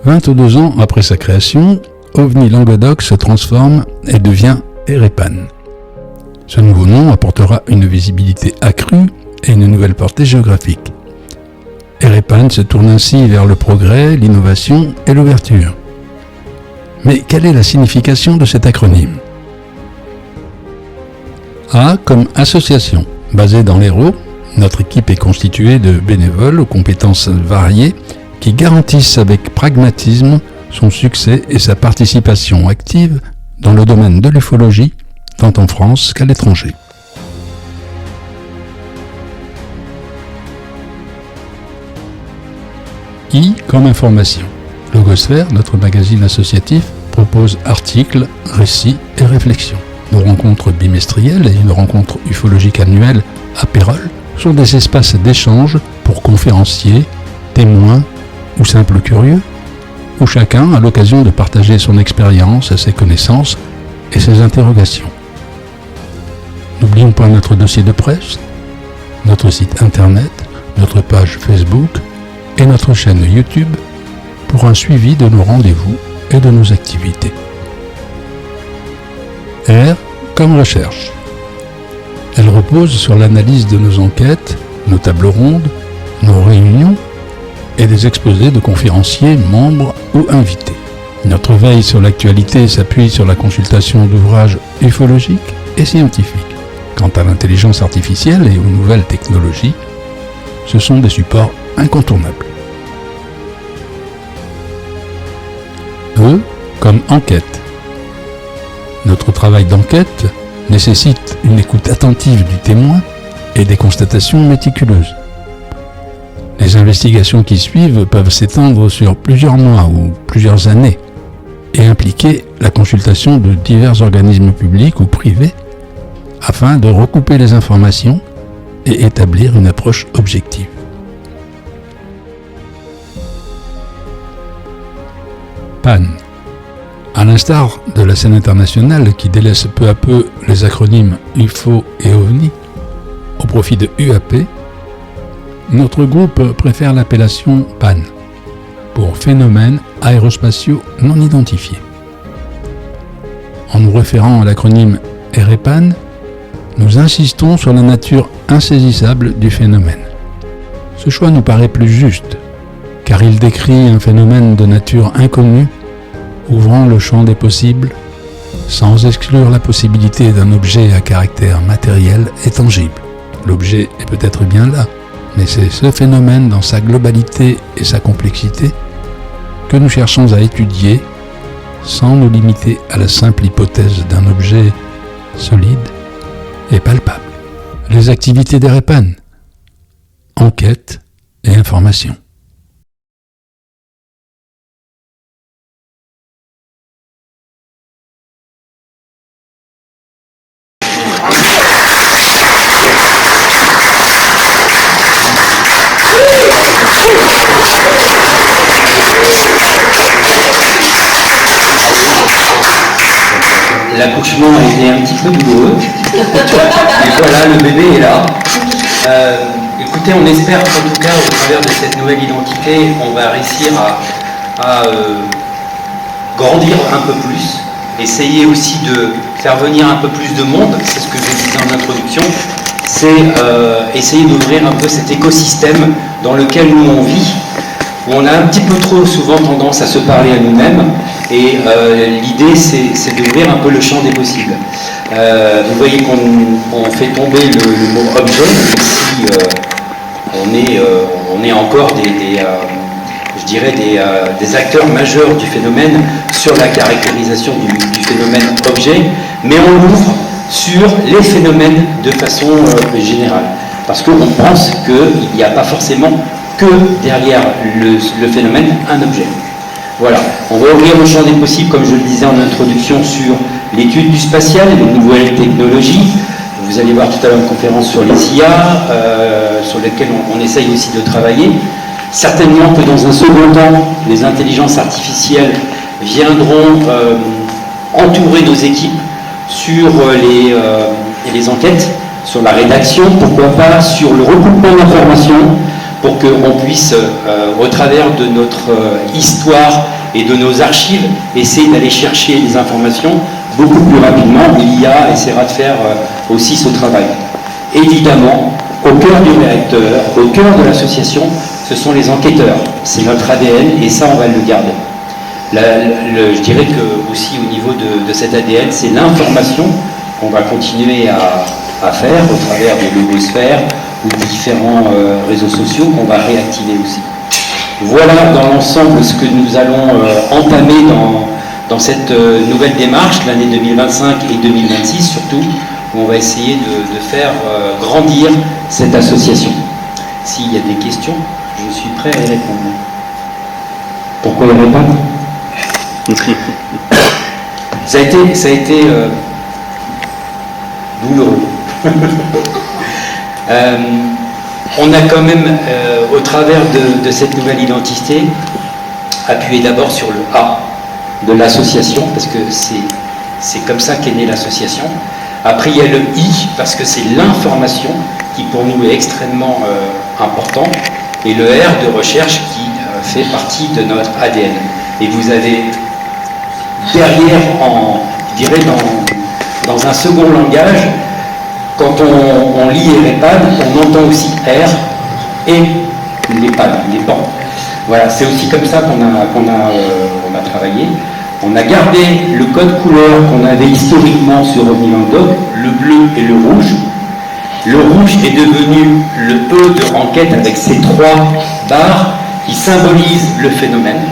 22 ans après sa création, OVNI Languedoc se transforme et devient EREPAN. Ce nouveau nom apportera une visibilité accrue et une nouvelle portée géographique. EREPAN se tourne ainsi vers le progrès, l'innovation et l'ouverture. Mais quelle est la signification de cet acronyme ? A comme association. Basée dans l'Hérault, notre équipe est constituée de bénévoles aux compétences variées qui garantissent avec pragmatisme son succès et sa participation active dans le domaine de l'ufologie, tant en France qu'à l'étranger. I comme information. Logosphère, notre magazine associatif, propose articles, récits et réflexions. Nos rencontres bimestrielles et une rencontre ufologique annuelle à Pérols sont des espaces d'échange pour conférenciers, témoins ou simples curieux, où chacun a l'occasion de partager son expérience, ses connaissances et ses interrogations. N'oublions pas notre dossier de presse, notre site internet, notre page Facebook et notre chaîne YouTube pour un suivi de nos rendez-vous et de nos activités. R comme recherche. Elle repose sur l'analyse de nos enquêtes, nos tables rondes, nos réunions et des exposés de conférenciers, membres ou invités. Notre veille sur l'actualité s'appuie sur la consultation d'ouvrages ufologiques et scientifiques. Quant à l'intelligence artificielle et aux nouvelles technologies, ce sont des supports incontournables. E comme enquête. Notre travail d'enquête nécessite une écoute attentive du témoin et des constatations méticuleuses. Les investigations qui suivent peuvent s'étendre sur plusieurs mois ou plusieurs années et impliquer la consultation de divers organismes publics ou privés afin de recouper les informations et établir une approche objective. PAN. À l'instar de la scène internationale qui délaisse peu à peu les acronymes UFO et OVNI au profit de UAP, notre groupe préfère l'appellation PAN pour phénomènes aérospatiaux non identifiés. En nous référant à l'acronyme EREPAN, nous insistons sur la nature insaisissable du phénomène. Ce choix nous paraît plus juste, car il décrit un phénomène de nature inconnue, ouvrant le champ des possibles, sans exclure la possibilité d'un objet à caractère matériel et tangible. L'objet est peut-être bien là, mais c'est ce phénomène dans sa globalité et sa complexité que nous cherchons à étudier sans nous limiter à la simple hypothèse d'un objet solide et palpable. Les activités d'EREPAN, enquête et information. L'accouchement a été un petit peu douloureux, mais voilà, le bébé est là. Écoutez, on espère qu'en tout cas, au travers de cette nouvelle identité, on va réussir à grandir un peu plus, essayer aussi de faire venir un peu plus de monde, c'est ce que je disais en introduction, c'est essayer d'ouvrir un peu cet écosystème dans lequel nous on vit, où on a un petit peu trop souvent tendance à se parler à nous-mêmes, et l'idée c'est d'ouvrir un peu le champ des possibles. Vous voyez qu'on fait tomber le mot objet, même si on est encore des acteurs majeurs du phénomène sur la caractérisation du phénomène objet, mais on l'ouvre sur les phénomènes de façon générale. Parce qu'on pense qu'il n'y a pas forcément que derrière le phénomène un objet. Voilà, on va ouvrir le champ des possibles, comme je le disais en introduction, sur l'étude du spatial et les nouvelles technologies. Vous allez voir tout à l'heure une conférence sur les IA, sur lesquelles on essaye aussi de travailler. Certainement que dans un second temps, les intelligences artificielles viendront entourer nos équipes sur les enquêtes, sur la rédaction, pourquoi pas, sur le recoupement d'informations, pour qu'on puisse, au travers de notre histoire et de nos archives, essayer d'aller chercher les informations beaucoup plus rapidement. L'IA essaiera de faire aussi ce travail. Évidemment, au cœur du réacteur, au cœur de l'association, ce sont les enquêteurs. C'est notre ADN et ça, on va le garder. Je dirais que aussi au niveau de cet ADN, c'est l'information qu'on va continuer à faire au travers des logosphères ou différents réseaux sociaux qu'on va réactiver aussi. Voilà dans l'ensemble ce que nous allons entamer dans cette nouvelle démarche, l'année 2025 et 2026 surtout, où on va essayer de faire grandir cette association. S'il y a des questions, je suis prêt à y répondre. Pourquoi il n'y en a pas ? Ça a été douloureux. On a quand même, au travers de cette nouvelle identité, appuyé d'abord sur le A de l'association, parce que c'est comme ça qu'est née l'association. Après, il y a le I, parce que c'est l'information qui, pour nous, est extrêmement important, et le R de recherche qui fait partie de notre ADN. Et vous avez derrière, je dirais, dans un second langage, quand on lit EREPAD, on entend aussi R et les pads, les pans. Voilà, c'est aussi comme ça qu'on a travaillé. On a gardé le code couleur qu'on avait historiquement sur OVNI-Languedoc, le bleu et le rouge. Le rouge est devenu le E de enquête avec ces 3 barres qui symbolisent le phénomène.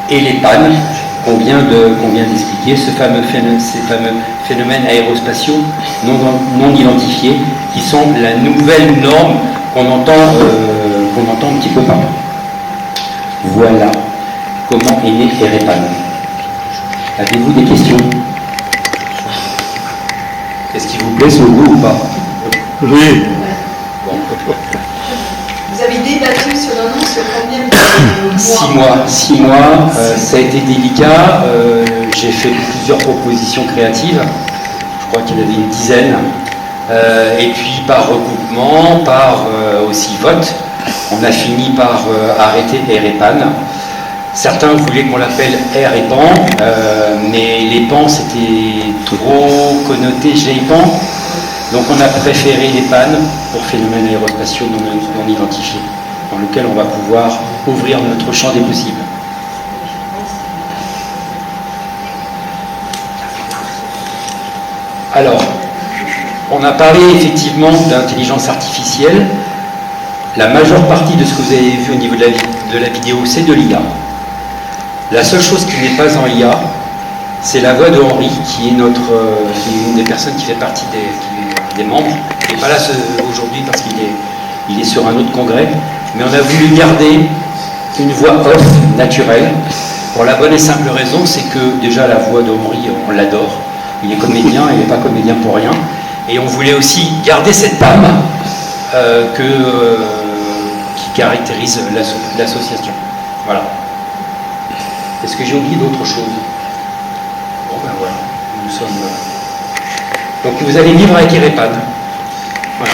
Et les pannes qu'on vient d'expliquer, ces fameux phénomènes aérospatiaux non identifiés, qui sont la nouvelle norme qu'on entend un petit peu partout. Voilà comment est né EREPAN. Avez-vous des questions? Est-ce qu'il vous plaît ce goût ou pas? Oui. Bon. Vous avez débattu sur l'annonce sur combien de mois? 6 mois. Ça a été délicat. J'ai fait plusieurs propositions créatives. Je crois qu'il y en avait une dizaine. Et puis par recoupement, par aussi vote, on a fini par arrêter EREPAN. Certains voulaient qu'on l'appelle R et PAN, mais les PAN c'était trop connoté GEPAN. Donc on a préféré les PAN pour phénomènes aérospatiaux non identifiés, dans lequel on va pouvoir ouvrir notre champ des possibles. Alors, on a parlé effectivement d'intelligence artificielle. La majeure partie de ce que vous avez vu au niveau de la vidéo, c'est de l'IA. La seule chose qui n'est pas en IA, c'est la voix de Henri, qui est une des personnes qui fait partie des membres. Il n'est pas là aujourd'hui parce qu'il est sur un autre congrès, mais on a voulu garder une voix off naturelle, pour la bonne et simple raison, c'est que déjà la voix de Henri, on l'adore. Il est comédien, il n'est pas comédien pour rien. Et on voulait aussi garder cette âme qui caractérise l'association. Voilà. Est-ce que j'ai oublié d'autres choses? Bon ben voilà, nous sommes... Donc vous allez vivre avec EREPAN. Voilà.